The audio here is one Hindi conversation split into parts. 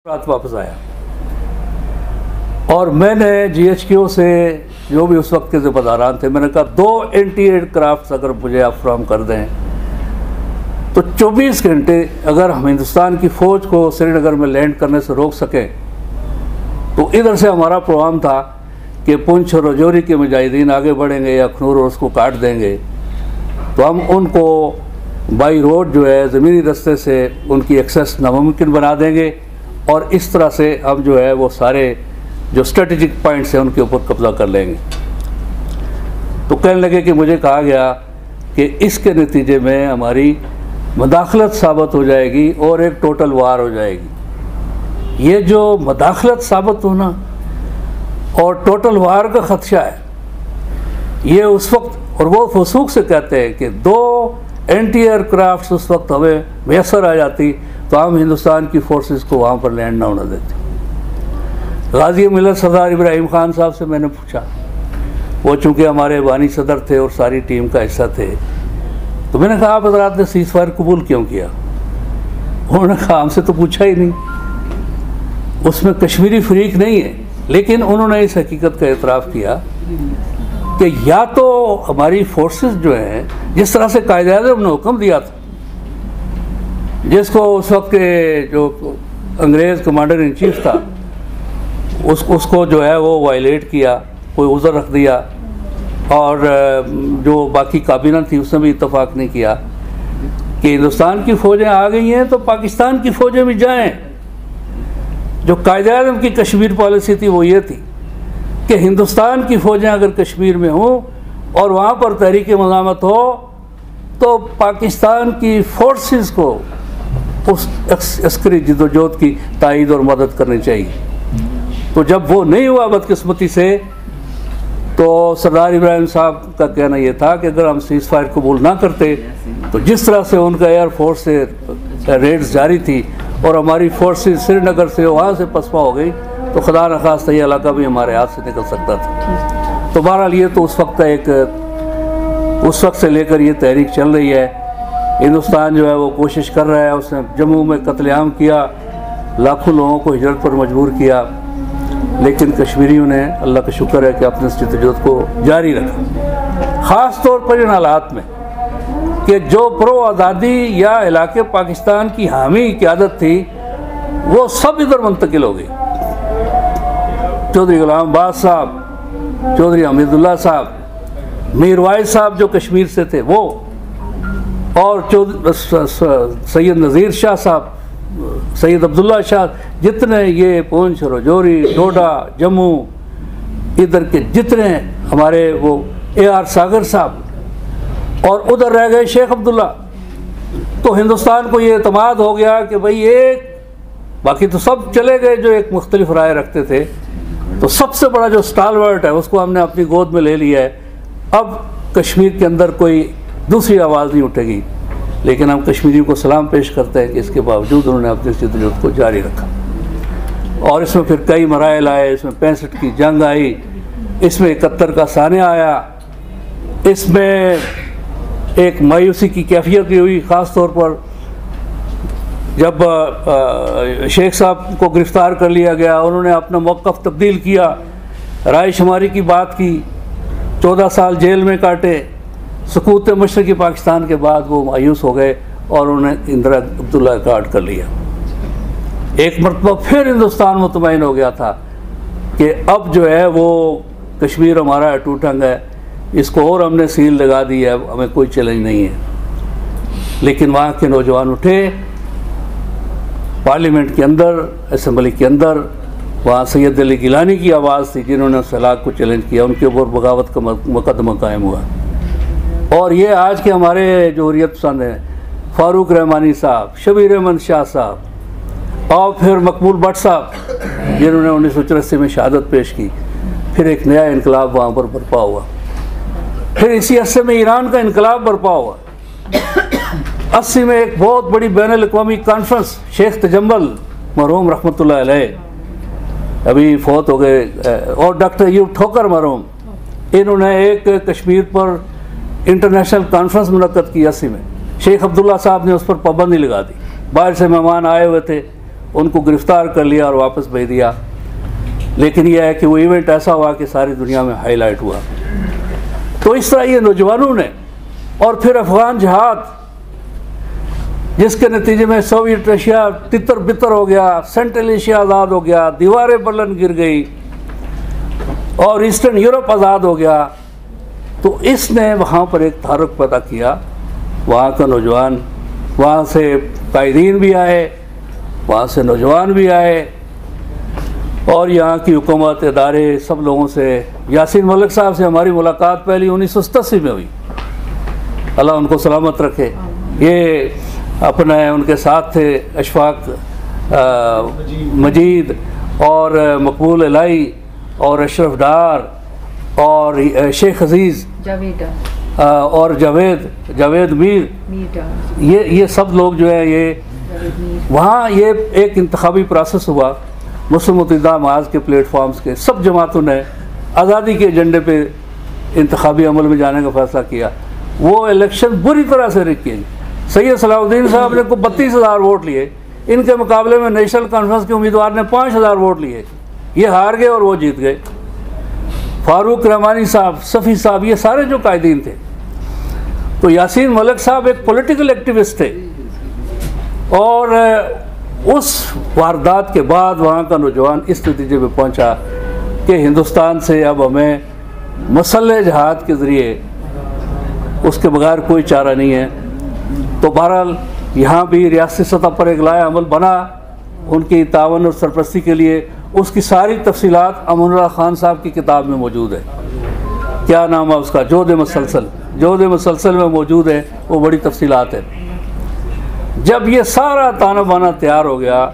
रात वापस आया और मैंने GHQ से जो भी उस वक्त के ज़िम्मेदारान थे, मैंने कहा 2 एंटी एयरक्राफ्ट अगर मुझे आप फ्राहम कर दें तो 24 घंटे अगर हम हिंदुस्तान की फ़ौज को श्रीनगर में लैंड करने से रोक सकें तो इधर से हमारा प्रोग्राम था कि पुंछ और रजौरी के मुजाहिदीन आगे बढ़ेंगे या अखनूर और उसको काट देंगे, तो हम उनको बाई रोड जो है ज़मीनी रास्ते से उनकी एक्सेस नामुमकिन बना देंगे और इस तरह से हम जो है वो सारे जो स्ट्रेटेजिक पॉइंट्स हैं उनके ऊपर कब्ज़ा कर लेंगे। तो कहने लगे कि मुझे कहा गया कि इसके नतीजे में हमारी मदाखलत साबित हो जाएगी और एक टोटल वार हो जाएगी। ये जो मदाखलत साबित होना और टोटल वार का ख़दशा है, ये उस वक्त, और वो फसूक से कहते हैं कि 2 एंटी एयरक्राफ्ट उस वक्त हमें मैसर आ जाती तो हम हिंदुस्तान की फोर्सेस को वहाँ पर लैंड ना होने देते। गाजी मिलत सरदार इब्राहिम खान साहब से मैंने पूछा, वो चूँकि हमारे बानी सदर थे और सारी टीम का हिस्सा थे, तो मैंने कहा आप हज़रात ने सीज़ फायर कबूल क्यों किया? उन्होंने कहा हमसे तो पूछा ही नहीं, उसमें कश्मीरी फरीक नहीं है। लेकिन उन्होंने इस हकीकत का एतराफ़ किया कि या तो हमारी फोर्सेस जो हैं, जिस तरह से कायद-ए-आज़म ने हुक्म दिया था, जिसको उस वक्त के जो अंग्रेज़ कमांडर इन चीफ था उसको जो है वो वायलेट किया, कोई उज़र रख दिया, और जो बाकी काबीना थी उसने भी इत्तफाक नहीं किया कि हिंदुस्तान की फ़ौजें आ गई हैं तो पाकिस्तान की फ़ौजें भी जाएं। जो कायद-ए-आज़म की कश्मीर पॉलिसी थी वो ये थी कि हिंदुस्तान की फ़ौजें अगर कश्मीर में हों और वहाँ पर तहरीक मज़ामत हो तो पाकिस्तान की फोर्सेस को उस अस्करी जिद्दोजहद की तायीद और मदद करनी चाहिए। तो जब वो नहीं हुआ बदकिस्मती से, तो सरदार इब्राहिम साहब का कहना ये था कि अगर हम सीज़ फायर कबूल ना करते तो जिस तरह से उनका एयरफोर्स से रेड्स जारी थी और हमारी फोर्सेस श्रीनगर से वहाँ से पसपा हो गई तो खुदा न खास्ता ये इलाका भी हमारे हाथ से निकल सकता था। तो बहरहाल ये तो उस वक्त का उस वक्त से लेकर ये तहरीक चल रही है। हिंदुस्तान जो है वो कोशिश कर रहा है, उसने जम्मू में कत्लेआम किया, लाखों लोगों को हिजरत पर मजबूर किया, लेकिन कश्मीरियों ने, अल्लाह का शुक्र है कि अपने जद्दोजहद को जारी रखा। ख़ास तौर पर इन हालात में कि जो प्रो आज़ादी या इलाके पाकिस्तान की हामी क़यादत थी वो सब इधर मुंतकिल हो गई। चौधरी गुलाम अब्बास साहब, चौधरी हमीदुल्लाह साहब, मीर वाइज साहब जो कश्मीर से थे वो, और सैयद नज़ीर शाह साहब, सैयद अब्दुल्ला शाह, जितने ये पुंछ, रजौरी, डोडा, जम्मू, इधर के जितने हमारे वो AR सागर साहब, और उधर रह गए शेख अब्दुल्ला। तो हिंदुस्तान को ये एतमाद हो गया कि भाई एक, बाकी तो सब चले गए जो एक मुख्तलिफ राय रखते थे, तो सबसे बड़ा जो स्टालवर्ट है उसको हमने अपनी गोद में ले लिया है। अब कश्मीर के अंदर कोई दूसरी आवाज़ नहीं उठेगी। लेकिन हम कश्मीरियों को सलाम पेश करते हैं कि इसके बावजूद उन्होंने अपने जद्दोजहद को जारी रखा और इसमें फिर कई मराइल आए। इसमें 65 की जंग आई, इसमें 71 का सानिया आया, इसमें एक मायूसी की कैफियत भी हुई, ख़ास तौर पर जब शेख साहब को गिरफ़्तार कर लिया गया, उन्होंने अपना मौक़िफ़ तब्दील किया, राय शुमारी की बात की, 14 साल जेल में काटे। सकूत मशरक़ी पाकिस्तान के बाद वो मायूस हो गए और उन्होंने इंदिरा अब्दुल्ला कार्ड कर लिया। एक मरतबा फिर हिंदुस्तान मुतमईन हो गया था कि अब जो है वो कश्मीर हमारा अटूट अंग है, इसको और हमने सील लगा दी है, हमें कोई चैलेंज नहीं है। लेकिन वहाँ के नौजवान उठे, पार्लियामेंट के अंदर, असम्बली के अंदर, वहाँ सैयद अली गिलानी की आवाज़ थी जिन्होंने उस हलाक को चैलेंज किया, उनके ऊपर बगावत का मुकदमा कायम हुआ। और ये आज के हमारे जो हुर्रियत पसंद हैं, फ़ारूक रहमानी साहब, शबीर अहमद शाह साहब, और फिर मकबूल भट्ट साहब जिन्होंने 1984 में शहादत पेश की, फिर एक नया इनकलाब वहाँ पर बरपा हुआ। फिर इसी अरसे में ईरान का इनकलाब बरपा हुआ। 80 में एक बहुत बड़ी बैनुल-अक़वामी कॉन्फ्रेंस, शेख तजम्मल मरहूम रहमतुल्लाह अलैह अभी फौत हो गए, और डॉक्टर अय्यूब ठोकर मरहूम, इन्होंने एक कश्मीर पर इंटरनेशनल कॉन्फ्रेंस मुनक्कद की 80 में। शेख अब्दुल्ला साहब ने उस पर पाबंदी लगा दी। बाहर से मेहमान आए हुए थे, उनको गिरफ़्तार कर लिया और वापस भेज दिया। लेकिन यह है कि वो इवेंट ऐसा हुआ कि सारी दुनिया में हाईलाइट हुआ। तो इस तरह ये नौजवानों ने, और फिर अफ़गान जहाद जिसके नतीजे में सोवियत रशिया तितर बितर हो गया, सेंट्रल एशिया आज़ाद हो गया, दीवारें बर्लिन गिर गई और ईस्टर्न यूरोप आज़ाद हो गया। तो इसने वहाँ पर एक तहरुक पैदा किया। वहाँ का नौजवान, वहाँ से कायदीन भी आए, वहाँ से नौजवान भी आए और यहाँ की हुकूमत, इदारे, सब लोगों से। यासीन मलिक साहब से हमारी मुलाकात पहली 1987 में हुई, अल्लाह उनको सलामत रखे। ये अपने उनके साथ थे अशफाक मजीद और मकबूल इलाई और अशरफ डार और शेख अजीज़ और जावेद मीर, ये सब लोग जो है, ये वहाँ ये एक इंतखाबी प्रोसेस हुआ। मुस्लिम मुत्तहिदा महाज के प्लेटफॉर्म्स के सब जमातों ने आज़ादी के एजेंडे पे इंतखाबी अमल में जाने का फ़ैसला किया। वो इलेक्शन बुरी तरह से रिग किए। सैयद सलाहुद्दीन साहब ने को 32,000 वोट लिए, इनके मुकाबले में नेशनल कॉन्फ्रेंस के उम्मीदवार ने 5,000 वोट लिए। ये हार गए और वो जीत गए। फारूक रहमानी साहब, सफ़ी साहब, ये सारे जो कायदीन थे। तो यासीन मलिक साहब एक पॉलिटिकल एक्टिविस्ट थे और उस वारदात के बाद वहाँ का नौजवान इस नतीजे पे पहुँचा कि हिंदुस्तान से अब हमें मसल्ह जहाद के ज़रिए, उसके बगैर कोई चारा नहीं है। तो बहरहाल यहाँ भी रियासती सतह पर एक लाया अमल बना उनकी तावन और सरपरस्ती के लिए। उसकी सारी तफसीलात अमनुल्लाह खान साहब की किताब में मौजूद है। क्या नाम है उसका, जोध मसलसल में मौजूद है, वो बड़ी तफसीलात है। जब ये सारा ताना बाना तैयार हो गया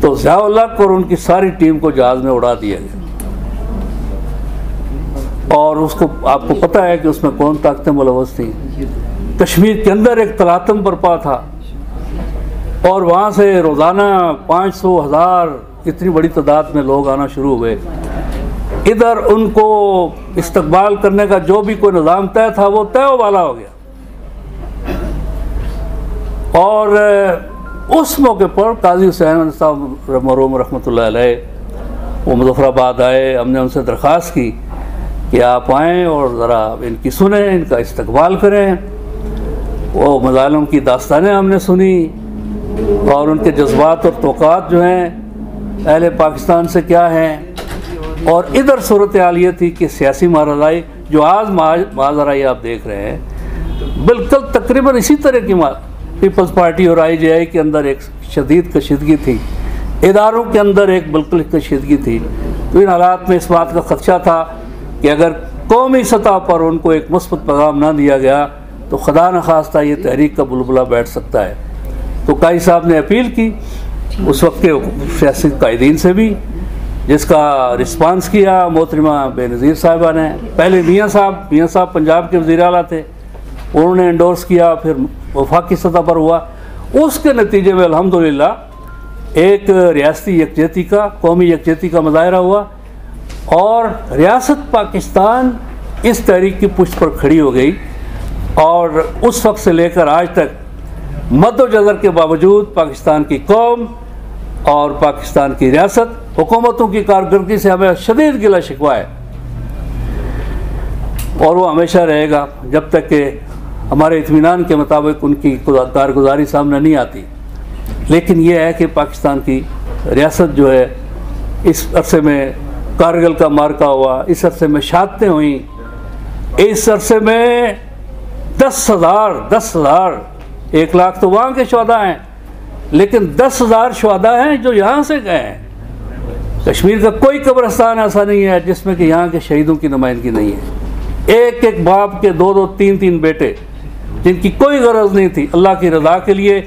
तो ज़ियाउल हक और उनकी सारी टीम को जहाज़ में उड़ा दिया गया। और उसको आपको पता है कि उसमें कौन ताकतें मुलव्वस थी। कश्मीर के अंदर एक तलातम बरपा था और वहाँ से रोज़ाना 500,000 इतनी बड़ी तादाद में लोग आना शुरू हुए। इधर उनको इस्तकबाल करने का जो भी कोई निज़ाम तय था वो तय वाला हो गया। और उस मौके पर काजी हुसैन साहब मरहूम रहमतुल्लाह अलैह वो मुज़फ़्फ़राबाद आए। हमने उनसे दरख्वास्त की कि आप आएँ और ज़रा इनकी सुने, इनका इस्तकबाल करें। वो मज़ालिम की दास्तानें हमने सुनी और उनके जज्बात और तोक़ात जो हैं अहले पाकिस्तान से क्या हैं। और इधर सूरत हाल ये थी कि सियासी मारालाई जो आज माजराई आप देख रहे हैं, बिल्कुल तकरीबन इसी तरह की पीपल्स पार्टी और IJI के अंदर एक शदीद कशीदगी थी, इदारों के अंदर एक बिल्कुल कशीदगी थी। तो इन हालात में इस बात का ख़दशा था कि अगर कौमी सतह पर उनको एक मुस्बत पैगाम ना दिया गया तो खुदा न खास्ता ये तहरीक का बुलबुला बैठ सकता है। तो काई साहब ने अपील की उस वक्त के सियासी कायदीन से भी, जिसका रिस्पांस किया मोहतरमा बेनज़ीर साहिबा ने। पहले मियाँ साहब पंजाब के वज़ीर आला थे, उन्होंने एंडोर्स किया, फिर वफाकी सतह पर हुआ। उसके नतीजे में अल्हम्दुलिल्लाह एक रियासती यकजहती का, कौमी यकजहती का मुज़ाहरा हुआ और रियासत पाकिस्तान इस तहरीक की पुष्ट पर खड़ी हो गई। और उस वक्त से लेकर आज तक मद्दोजज़र के बावजूद पाकिस्तान की कौम और पाकिस्तान की रियासत हुकूमतों की कारकर्दगी से हमें शदीद गिला शिकवा है और वो हमेशा रहेगा जब तक कि हमारे इत्मीनान के मुताबिक उनकी कारगुजारी सामने नहीं आती। लेकिन यह है कि पाकिस्तान की रियासत जो है, इस अरसे में कारगिल का मार्का हुआ, इस अरसे में शहादतें हुई, इस अरसे में 10,000 1 लाख तो वहाँ के शहदा हैं, लेकिन 10,000 शहदा हैं जो यहाँ से गए हैं। कश्मीर का कोई कब्रिस्तान ऐसा नहीं है जिसमें कि यहाँ के शहीदों की नुमाइंदगी नहीं है। एक बाप के 2-2 3-3 बेटे जिनकी कोई गरज नहीं थी, अल्लाह की रज़ा के लिए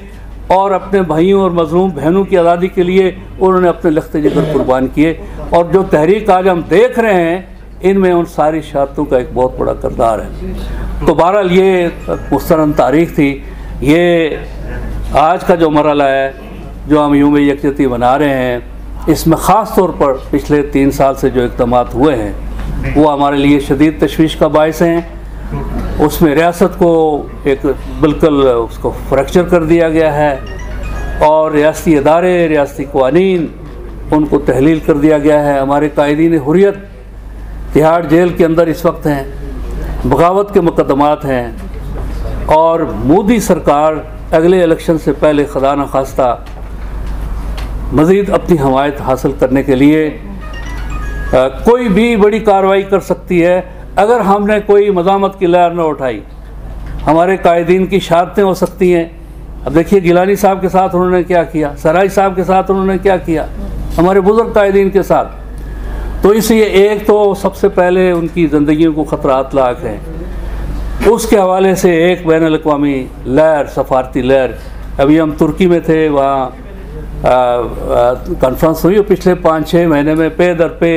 और अपने भाइयों और मज़लूम बहनों की आज़ादी के लिए उन्होंने अपने लख्ते जिगर कुर्बान किए। और जो तहरीक आज हम देख रहे हैं, इनमें उन सारी शहादतों का एक बहुत बड़ा किरदार है। तो बहरहाल ये मुस्तरन तारीख़ थी। ये आज का जो मरहला है, जो हम यूं यकजहती बना रहे हैं, इसमें ख़ास तौर पर पिछले 3 साल से जो इक़दामात हुए हैं वो हमारे लिए शदीद तशवीश का बायस हैं। उसमें रियासत को एक बिल्कुल उसको फ्रैक्चर कर दिया गया है और रियासती इदारे, रियासती क़वानीन, उनको तहलील कर दिया गया है। हमारे कायदीन हुर्रियत तिहाड़ जेल के अंदर इस वक्त हैं, बगावत के मुकदमात हैं और मोदी सरकार अगले इलेक्शन से पहले खुदा न खास्ता मज़ीद अपनी हमायत हासिल करने के लिए कोई भी बड़ी कार्रवाई कर सकती है। अगर हमने कोई मज़ामत की लहर न उठाई, हमारे कायदीन की शहादतें हो सकती हैं। अब देखिए गिलानी साहब के साथ उन्होंने क्या किया, सराय साहब के साथ उन्होंने क्या किया, हमारे बुज़ुर्ग कायदीन के साथ। तो इसलिए एक तो सबसे पहले उनकी ज़िंदगियों को ख़तरात लाक हैं। उसके हवाले से एक बैनुल-अक़वामी लहर, सफ़ारती लहर, अभी हम तुर्की में थे, वहाँ कॉन्फ्रेंस हुई पिछले 5-6 महीने में, पे दर पे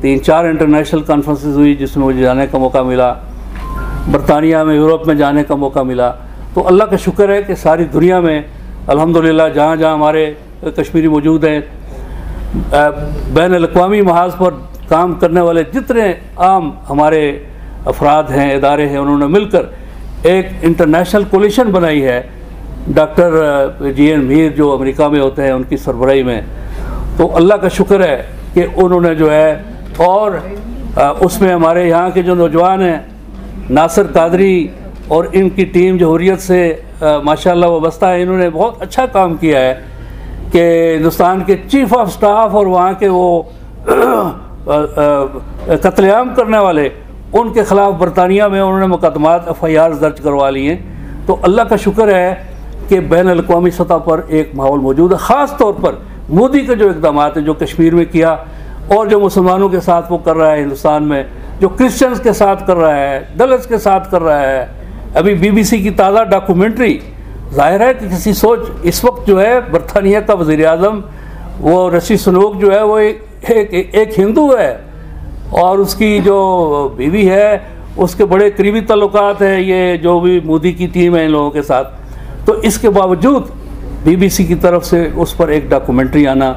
3-4 इंटरनेशनल कॉन्फ्रेंसेस हुई जिसमें मुझे जाने का मौका मिला, बरतानिया में, यूरोप में जाने का मौका मिला। तो अल्लाह का शुक्र है कि सारी दुनिया में अल्हम्दुलिल्लाह जहाँ जहाँ हमारे कश्मीरी मौजूद हैं, बैनुल-अक़वामी महाज पर काम करने वाले जितने आम हमारे अफराद हैं, इदारे हैं, उन्होंने मिलकर एक इंटरनेशनल कोलिशन बनाई है। डॉक्टर GN मीर जो अमेरिका में होते हैं, उनकी सरबराही में। तो अल्लाह का शुक्र है कि उन्होंने जो है, और उसमें हमारे यहाँ के जो नौजवान हैं, नासिर कादरी और इनकी टीम जो हुर्रियत से माशाअल्लाह वाबस्ता है, इन्होंने बहुत अच्छा काम किया है कि हिंदुस्तान के चीफ ऑफ स्टाफ और वहाँ के वो कत्लेआम करने वाले, उनके ख़िलाफ़ बरतानिया में उन्होंने मुकदमात FIRs दर्ज करवा लिए हैं। तो अल्लाह का शुक्र है कि बैनुल-अक़वामी सतह पर एक माहौल मौजूद है। ख़ास तौर पर मोदी के जो इक़दाम है, जो कश्मीर में किया और जो मुसलमानों के साथ वो कर रहा है, हिंदुस्तान में जो क्रिश्चियंस के साथ कर रहा है, दलित्स के साथ कर रहा है। अभी BBC की ताज़ा डॉक्यूमेंट्री, ज़ाहिर है कि किसी सोच, इस वक्त जो है बरतानिया का वज़ीर-ए-आज़म वो ऋषि सुनोक जो है वो एक हिंदू है और उसकी जो बीवी है उसके बड़े करीबी ताल्लुकात हैं, ये जो भी मोदी की टीम है इन लोगों के साथ। तो इसके बावजूद BBC की तरफ से उस पर एक डॉक्यूमेंट्री आना,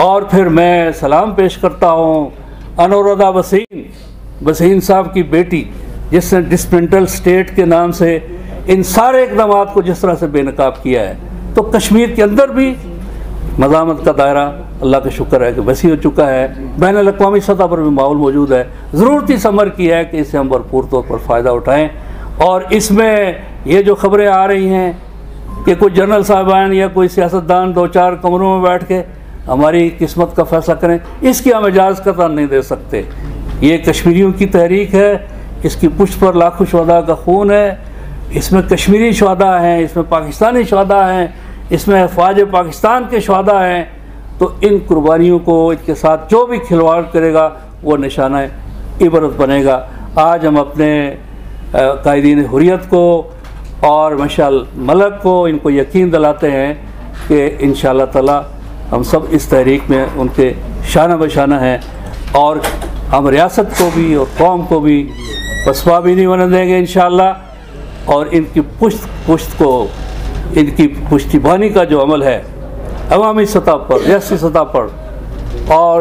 और फिर मैं सलाम पेश करता हूँ अनुराधा वसीम साहब की बेटी, जिसने डिस्मेंटल स्टेट के नाम से इन सारे इक़दाम को जिस तरह से बेनकाब किया है। तो कश्मीर के अंदर भी मज़ामत का दायरा अल्लाह का शुक्र है कि वसी हो चुका है, बैनुल-अक़वामी सतह पर भी माहौल मौजूद है। ज़रूरत इस अमर की है कि इससे हम भरपूर तौर पर फ़ायदा उठाएँ। और इसमें ये जो ख़बरें आ रही हैं कि कोई जनरल साहबान या कोई सियासतदान 2-4 कमरों में बैठ के हमारी किस्मत का फ़ैसला करें, इसकी हम इजाज़त कतई नहीं दे सकते। ये कश्मीरियों की तहरीक है, इसकी पुष्ट पर लाखों शुहदा का खून है, इसमें कश्मीरी शुहदा हैं, इसमें पाकिस्तानी शुहदा हैं, इसमें फ़ौज पाकिस्तान के शुहदा हैं। तो इन कुर्बानियों को, इनके साथ जो भी खिलवाड़ करेगा वो निशाना इबरत बनेगा। आज हम अपने कायदीन हुर्रियत को और मशाल मलक को इनको यकीन दिलाते हैं कि इंशाअल्लाह ताला हम सब इस तहरीक में उनके शाना बशाना हैं और हम रियासत को भी और कौम को भी पसपा भी नहीं बनने देंगे इंशाअल्लाह। और इनकी पुश्त को, इनकी पुश्तिबानी का जो अमल है अवामी सतह पर, रियासी सतह पर और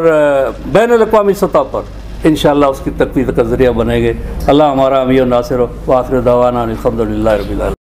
बैनुल-अक़वामी सतह पर, इंशाअल्लाह उसकी तकवीद का ज़रिया बनेंगे। अल्लाह हमारा अमीर नासिर व आखिर दावाना अल्हम्दुलिल्लाहि रब्बिल आलमीन।